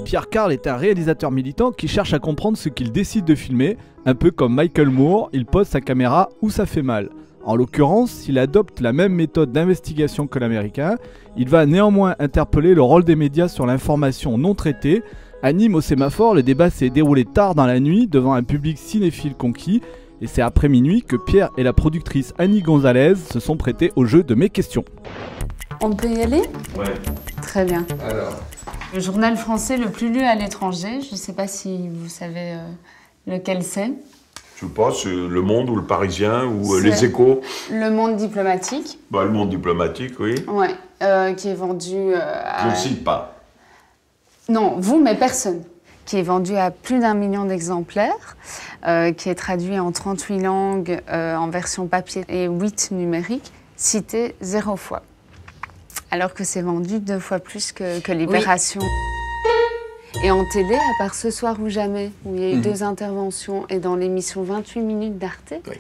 Pierre Carl est un réalisateur militant qui cherche à comprendre ce qu'il décide de filmer, un peu comme Michael Moore, il pose sa caméra où ça fait mal. En l'occurrence, s'il adopte la même méthode d'investigation que l'américain, il va néanmoins interpeller le rôle des médias sur l'information non traitée. À Nîmes, au sémaphore, le débat s'est déroulé tard dans la nuit devant un public cinéphile conquis, et c'est après minuit que Pierre et la productrice Annie Gonzalez se sont prêtés au jeu de mes questions. On peut y aller? Ouais. Très bien. Alors, Le journal français le plus lu à l'étranger, je ne sais pas si vous savez lequel c'est. je sais pas, c'est Le Monde ou Le Parisien ou C'est Les Échos. Le Monde diplomatique. Bah, Le Monde diplomatique, oui. Ouais, qui est vendu Je ne cite pas. Non, vous, mais personne. Qui est vendu à plus d'1 million d'exemplaires, qui est traduit en 38 langues en version papier et 8 numériques, cité 0 fois. Alors que c'est vendu 2 fois plus que Libération. Oui. Et en télé, à part Ce soir ou jamais, où il y a eu 2 interventions, et dans l'émission 28 minutes d'Arte, Oui.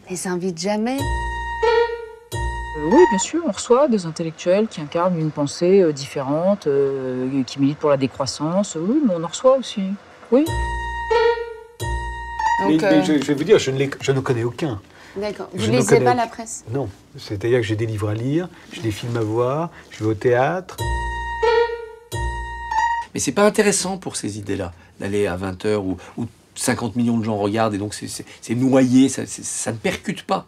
on les invite jamais. Oui, bien sûr, on reçoit des intellectuels qui incarnent une pensée différente, qui militent pour la décroissance. Oui, mais on en reçoit aussi. Oui. Donc, mais je vais vous dire, je ne connais aucun. D'accord. Vous Je ne ne lisez connais pas aucun. la presse? Non. C'est-à-dire que j'ai des livres à lire, j'ai des films à voir, je vais au théâtre. Mais c'est pas intéressant pour ces idées-là, d'aller à 20h où 50 millions de gens regardent et donc c'est noyé, ça ne percute pas.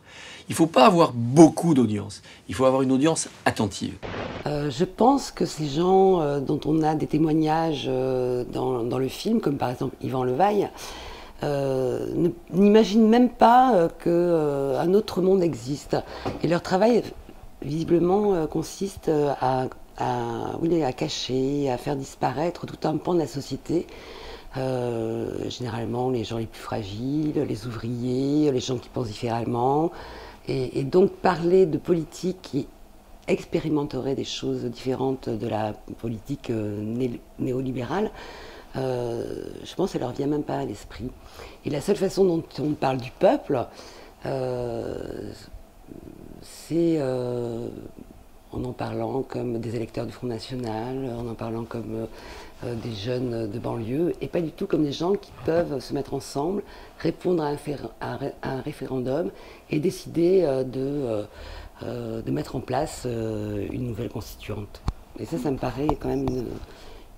Il faut pas avoir beaucoup d'audience, il faut avoir une audience attentive. Je pense que ces gens dont on a des témoignages dans le film, comme par exemple Yvan Levaille, n'imaginent même pas qu'un autre monde existe. Et leur travail, visiblement, consiste à cacher, à faire disparaître tout un pan de la société. Généralement, les gens les plus fragiles, les ouvriers, les gens qui pensent différemment. Et donc, parler de politique qui expérimenterait des choses différentes de la politique néolibérale, je pense que ça leur vient même pas à l'esprit. Et la seule façon dont on parle du peuple, c'est en parlant comme des électeurs du Front National, en parlant comme des jeunes de banlieue, et pas du tout comme des gens qui peuvent se mettre ensemble, répondre à un référendum et décider de mettre en place une nouvelle constituante. Et ça me paraît quand même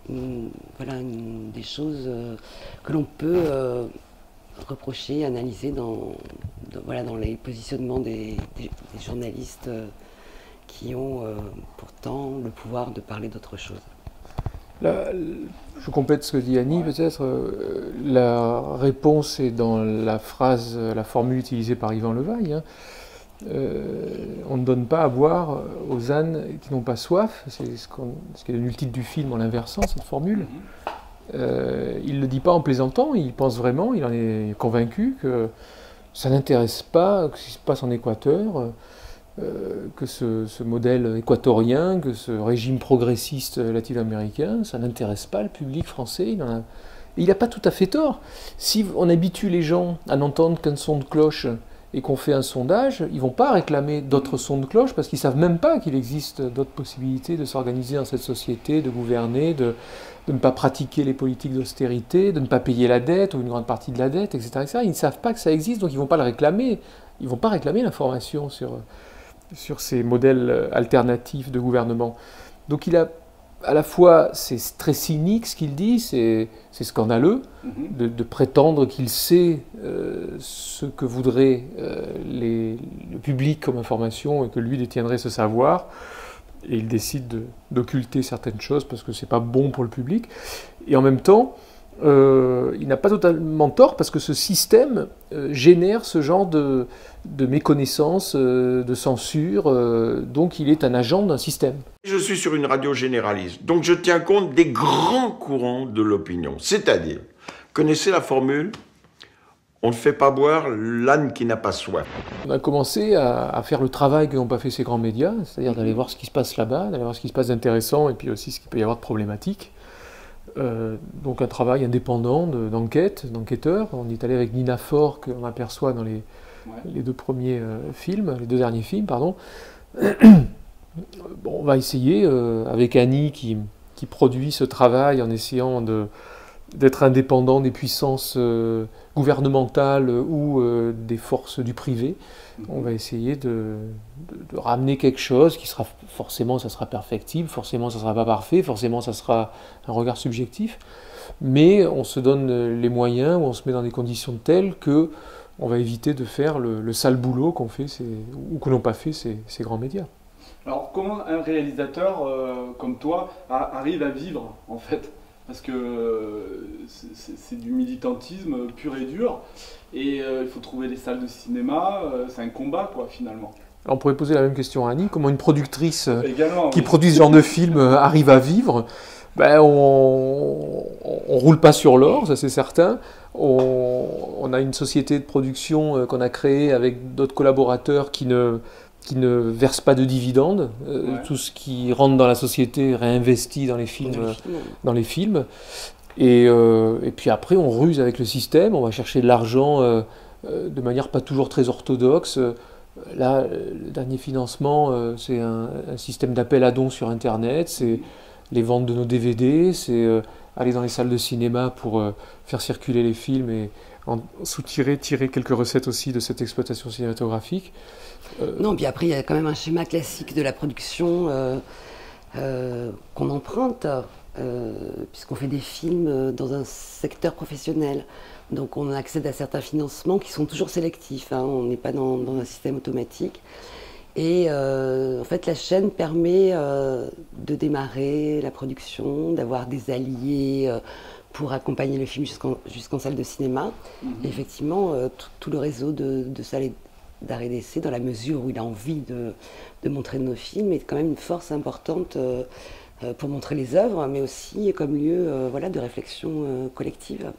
une des choses que l'on peut reprocher, analyser dans les positionnements des journalistes qui ont pourtant le pouvoir de parler d'autre chose. Là, je complète ce que dit Annie, peut-être. La réponse est dans la phrase, la formule utilisée par Yvan Levaille. Hein. On ne donne pas à boire aux ânes qui n'ont pas soif. C'est ce qui est devenu le titre du film en l'inversant, cette formule. Il ne le dit pas en plaisantant, il pense vraiment, il en est convaincu que ça n'intéresse pas ce qui se passe en Équateur, que ce modèle équatorien, que ce régime progressiste latino-américain, ça n'intéresse pas le public français. Il n'a pas tout à fait tort. Si on habitue les gens à n'entendre qu'un son de cloche et qu'on fait un sondage, ils ne vont pas réclamer d'autres sons de cloche parce qu'ils ne savent même pas qu'il existe d'autres possibilités de s'organiser dans cette société, de gouverner, de ne pas pratiquer les politiques d'austérité, de ne pas payer la dette ou une grande partie de la dette, etc., etc. Ils ne savent pas que ça existe, donc ils ne vont pas le réclamer. Ils ne vont pas réclamer l'information sur ces modèles alternatifs de gouvernement. Donc il a, à la fois, c'est très cynique ce qu'il dit, c'est scandaleux de prétendre qu'il sait ce que voudrait le public comme information et que lui détiendrait ce savoir, et il décide d'occulter certaines choses parce que c'est pas bon pour le public. Et en même temps, il n'a pas totalement tort parce que ce système génère ce genre de méconnaissance, de censure, donc il est un agent d'un système. Je suis sur une radio généraliste, donc je tiens compte des grands courants de l'opinion. C'est-à-dire, connaissez la formule On ne fait pas boire l'âne qui n'a pas soif. On a commencé à faire le travail que n'ont pas fait ces grands médias, c'est-à-dire d'aller voir ce qui se passe là-bas, d'aller voir ce qui se passe d'intéressant et puis aussi ce qu'il peut y avoir de problématique. Donc un travail indépendant d'enquêteur. On est allé avec Nina Faure, qu'on aperçoit dans les deux derniers films, pardon. Bon, on va essayer, avec Annie qui produit ce travail en essayant d'être indépendant des puissances gouvernementales ou des forces du privé. On va essayer de ramener quelque chose qui sera forcément, ça sera perfectible, forcément ça sera pas parfait, forcément ça sera un regard subjectif, mais on se donne les moyens, ou on se met dans des conditions telles que on va éviter de faire le sale boulot qu'ont fait ou que n'ont pas fait ces grands médias. Alors comment un réalisateur comme toi arrive à vivre en fait? Parce que c'est du militantisme pur et dur, et il faut trouver des salles de cinéma, c'est un combat quoi finalement. Alors, on pourrait poser la même question à Annie, comment une productrice qui oui. produit ce genre de film arrive à vivre? On roule pas sur l'or, ça c'est certain. On a une société de production qu'on a créée avec d'autres collaborateurs qui ne versent pas de dividendes. Tout ce qui rentre dans la société est réinvesti dans les films. Et puis après, on ruse avec le système, on va chercher de l'argent de manière pas toujours très orthodoxe. Là, le dernier financement, c'est un système d'appel à dons sur Internet, c'est les ventes de nos DVD, c'est aller dans les salles de cinéma pour faire circuler les films et tirer quelques recettes aussi de cette exploitation cinématographique. Non, puis après, il y a quand même un schéma classique de la production qu'on emprunte, puisqu'on fait des films dans un secteur professionnel. Donc on accède à certains financements qui sont toujours sélectifs, hein, on n'est pas dans un système automatique. Et en fait, la chaîne permet de démarrer la production, d'avoir des alliés pour accompagner le film jusqu'en salle de cinéma. Et effectivement, tout le réseau de salles d'arrêt d'essai, dans la mesure où il a envie de montrer nos films, est quand même une force importante pour montrer les œuvres, mais aussi comme lieu de réflexion collective.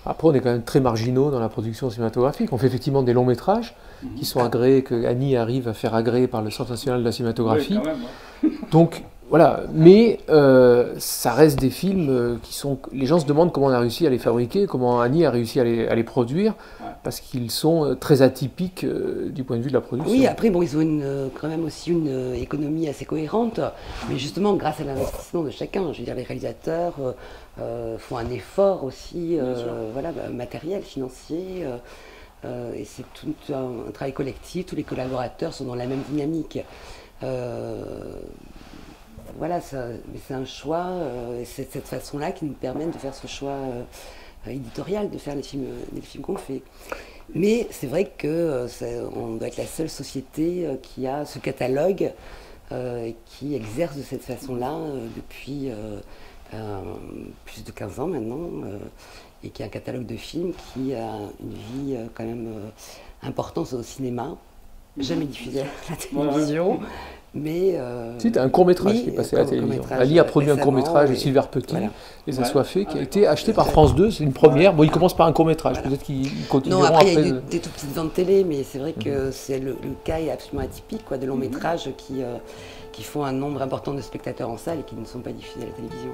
Après, on est quand même très marginaux dans la production cinématographique. On fait effectivement des longs métrages qui sont agréés, que Annie arrive à faire agréer par le Centre national de la cinématographie. Oui, quand même, ouais. Donc voilà, mais ça reste des films qui sont... Les gens se demandent comment on a réussi à les fabriquer, comment Annie a réussi à les produire, parce qu'ils sont très atypiques du point de vue de la production. Oui, après, ils ont quand même aussi une économie assez cohérente, mais justement grâce à l'investissement de chacun. Je veux dire, les réalisateurs font un effort aussi matériel, financier, et c'est tout un travail collectif, tous les collaborateurs sont dans la même dynamique. Mais c'est un choix, et c'est cette façon-là qui nous permet de faire ce choix éditorial, de faire les films qu'on fait. Mais c'est vrai qu'on doit être la seule société qui a ce catalogue, qui exerce de cette façon-là depuis plus de 15 ans maintenant, et qui a un catalogue de films qui a une vie quand même importante au cinéma, jamais diffusé à la télévision. Mais si, tu as un court-métrage qui est passé à la télévision. Ali a produit un court-métrage de Sylvère Petit, Les Assoiffés, qui a été acheté par France 2, c'est une première. Bon, il commence par un court-métrage, peut-être qu'ils continueront après. Non, après, il y a des tout petites ventes télé, mais c'est vrai que le cas est absolument atypique, de longs métrages qui font un nombre important de spectateurs en salle et qui ne sont pas diffusés à la télévision.